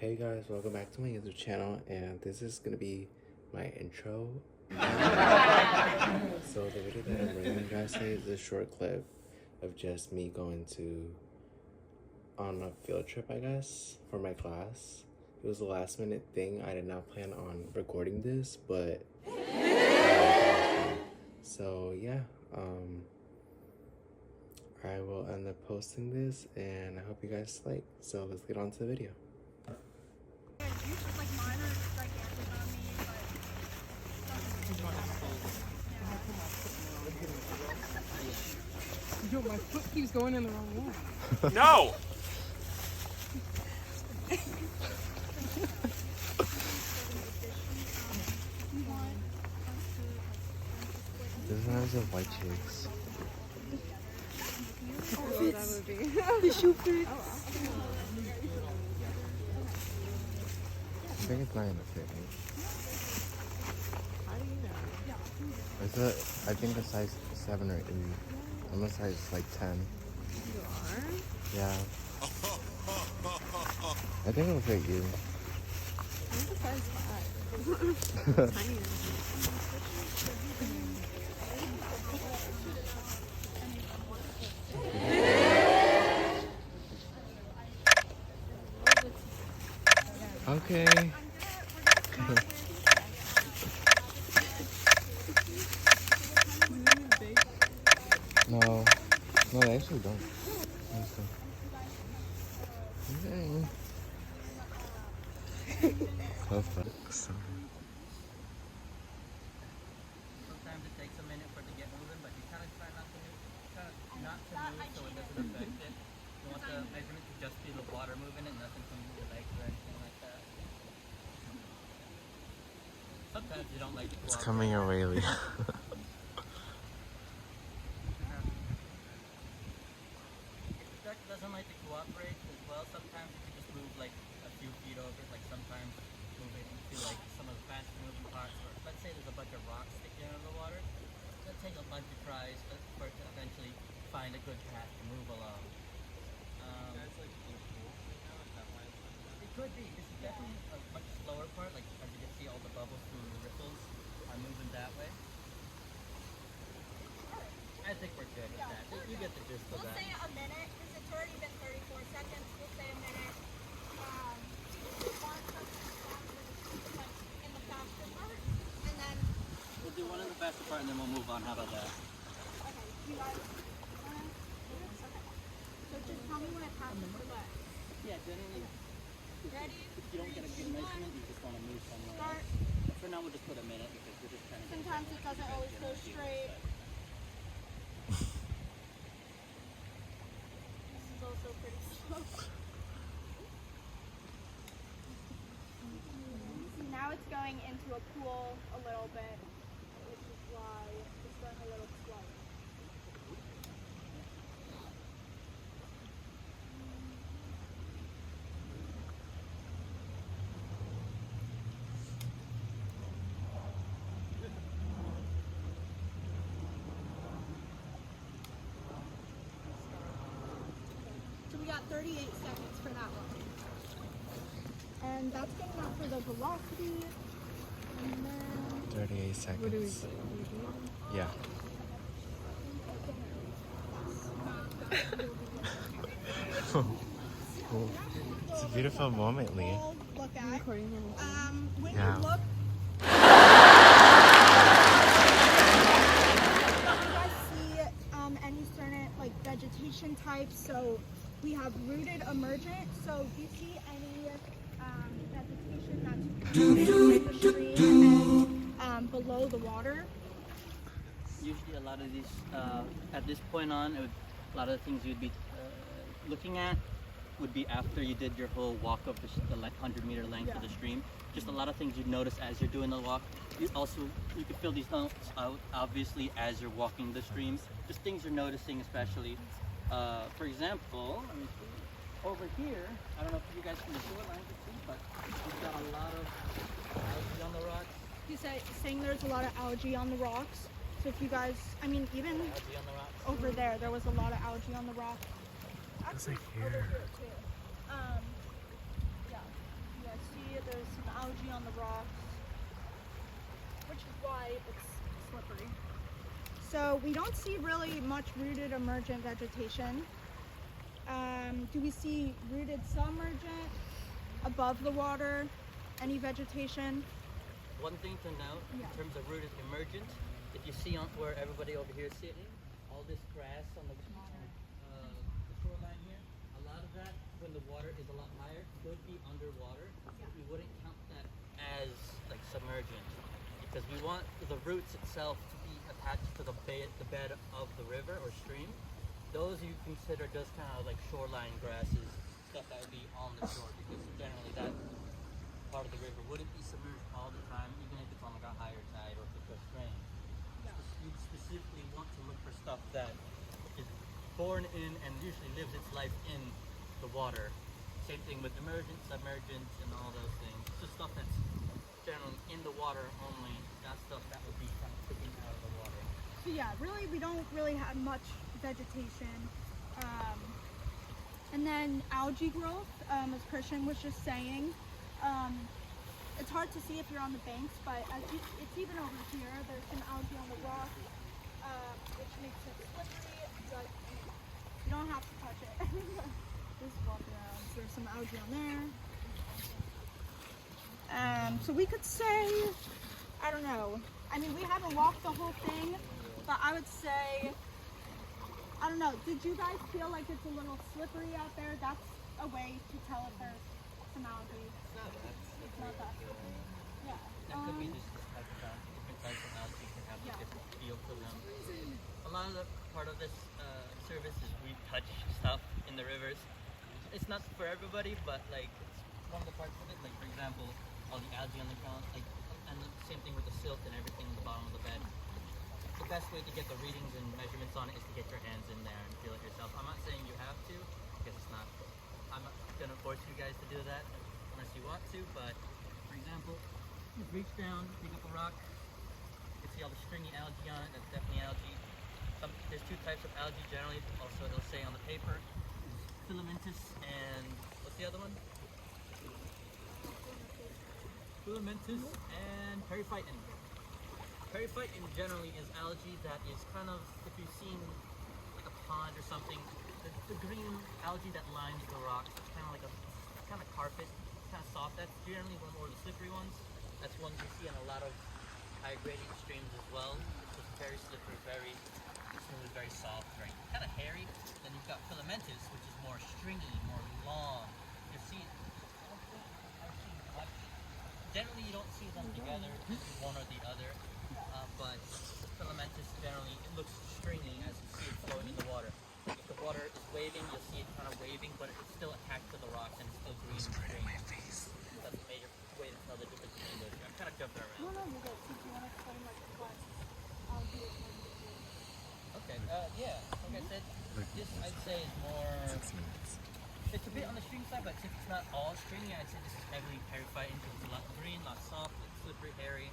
Hey guys, welcome back to my YouTube channel, and this is gonna be my intro. So the video that I'm bringing you guys today is a short clip of just me going on a field trip, I guess, for my class. It was a last minute thing. I did not plan on recording this, but so yeah, I will end up posting this, and I hope you guys like. So let's get on to the video. Yo, my foot keeps going in the wrong way. No! This reminds me of White Chicks. The shoe fits. I think it's not gonna fit me. How do you know? It's I think a size 7 or 8. I'm a size like 10. You are? Yeah. I think it'll fit you. I'm a size 5. Tiny. Okay. No, they actually don't. Okay. So fun. Sometimes it takes a minute for it to get moving, but you kind of try not to move so it doesn't affect it. You want the measurement to just be the water moving it, nothing from your legs or anything like that. Sometimes you don't like to It's coming your way, Lee. If the duck doesn't like to cooperate as well, sometimes you can just move like a few feet over it, like sometimes move it into like some of the faster moving parts, or let's say there's a bunch of rocks sticking out of the water. It'll take a bunch of tries for it to eventually find a good path to move along. It could be. This is definitely a much slower part, like as you can see all the bubbles through the ripples are moving that way. I think we're good with that. You get the gist of We'll that. say a minute, because it's already been 34 seconds. We'll say a minute. If you want something faster, like in the faster part, and then, We'll do one in the faster part and then we'll move on. How about that? okay, you guys, okay. So just tell me when it passes the left. Yeah, generally, Ready? if you don't get a good measurement, you just want to move somewhere Start. else. But for now, we'll just put a minute because we're just trying to get Sometimes it doesn't always go straight. This is also pretty slow. Now it's going into a pool a little bit, which is why it's going a little slow. So we got 38 seconds for that one. And that's getting out for the velocity. And then 38 seconds. What do we do? Yeah. It's a beautiful moment, Lee. we'll look at. Recording him. When Yeah. you look, you guys see any certain like vegetation types? So we have rooted emergent. So do you see any vegetation that's in the stream and below the water? Usually a lot of these, at this point on, a lot of the things you'd be looking at would be after you did your whole walk of the 100-meter length of the stream. Just a lot of things you'd notice as you're doing the walk. You can feel these notes out, obviously, as you're walking the stream. Just things you're noticing, especially. For example, let me see. Over here, I don't know if you guys can see what line you see, but we've got a lot of algae on the rocks. He's saying there's a lot of algae on the rocks. So if you guys, I mean, even Algae on the rocks. over there was a lot of algae on the rock. It's like Over here. here too. Yeah. algae on the rocks, which is why it's slippery. So we don't see really much rooted emergent vegetation. Do we see rooted submergent above the water? Any vegetation? One thing to note Yeah. in terms of rooted emergent, if you see on where everybody over here is sitting, all this grass on the shoreline here, a lot of that, when the water is a lot higher, could be underwater. We wouldn't count that as like submergent because we want the roots itself to be attached to the bed of the river or stream. Those you consider just kind of like shoreline grasses, stuff that would be on the shore because generally that part of the river wouldn't be submerged all the time, even if it's on like a higher tide or if it's just rain. You specifically want to look for stuff that is born in and usually lives its life in the water. Same thing with emergent, submergent, and all those things. It's just stuff that's generally in the water only. That's stuff that would be kind of sticking out of the water. So yeah, really, we don't really have much vegetation. And then algae growth, as Christian was just saying. It's hard to see if you're on the banks, but it's even over here. There's some algae on the rock, which makes it slippery, but you don't have to touch it. Just walk around. So there's some algae on there. So we could say, I don't know. I mean, we haven't walked the whole thing, but I would say, I don't know. Did you guys feel like it's a little slippery out there? That's a way to tell if there's some algae. It's not that slippery. Yeah. That could be just this type of algae. Different types of algae can have a different feel to them. A lot of the part of this service is we touch stuff in the rivers. It's not for everybody, but like it's one of the parts of it. Like for example, all the algae on the ground, like, and the same thing with the silt and everything in the bottom of the bed. The best way to get the readings and measurements on it is to get your hands in there and feel it yourself. I'm not saying you have to, because it's not. I'm not gonna force you guys to do that unless you want to. But for example, just reach down, pick up a rock. You can see all the stringy algae on it. That's definitely algae. There's two types of algae generally. Also, it'll say on the paper, filamentous and what's the other one? Filamentous and periphyton. Periphyton generally is algae that is kind of, if you've seen like a pond or something, the green algae that lines the rocks, it's kind of like a kind of carpet, kind of soft. That's generally one more of the slippery ones. That's ones you see in a lot of high gradient streams as well. It's just very slippery, very smooth, very soft, very kind of hairy. Then you've got filamentous, which is more stringy, more long. You see it. Generally, you don't see them together, one or the other. But filamentous generally it looks stringy as you see it flowing in the water. If the water is waving, you'll see it kind of waving, but it's still attached to the rocks and it's still green. That's a major way to tell the difference between those. I'm kind of jumping around. No, you're good. Did you want to explain like what algae is? Okay. Yeah. Like I said, this I'd say is more. 6 minutes. It's a bit on the string side, but since it's not all stringy, I'd say this is heavily periphyton because it's a lot green, not soft, it's slippery, hairy.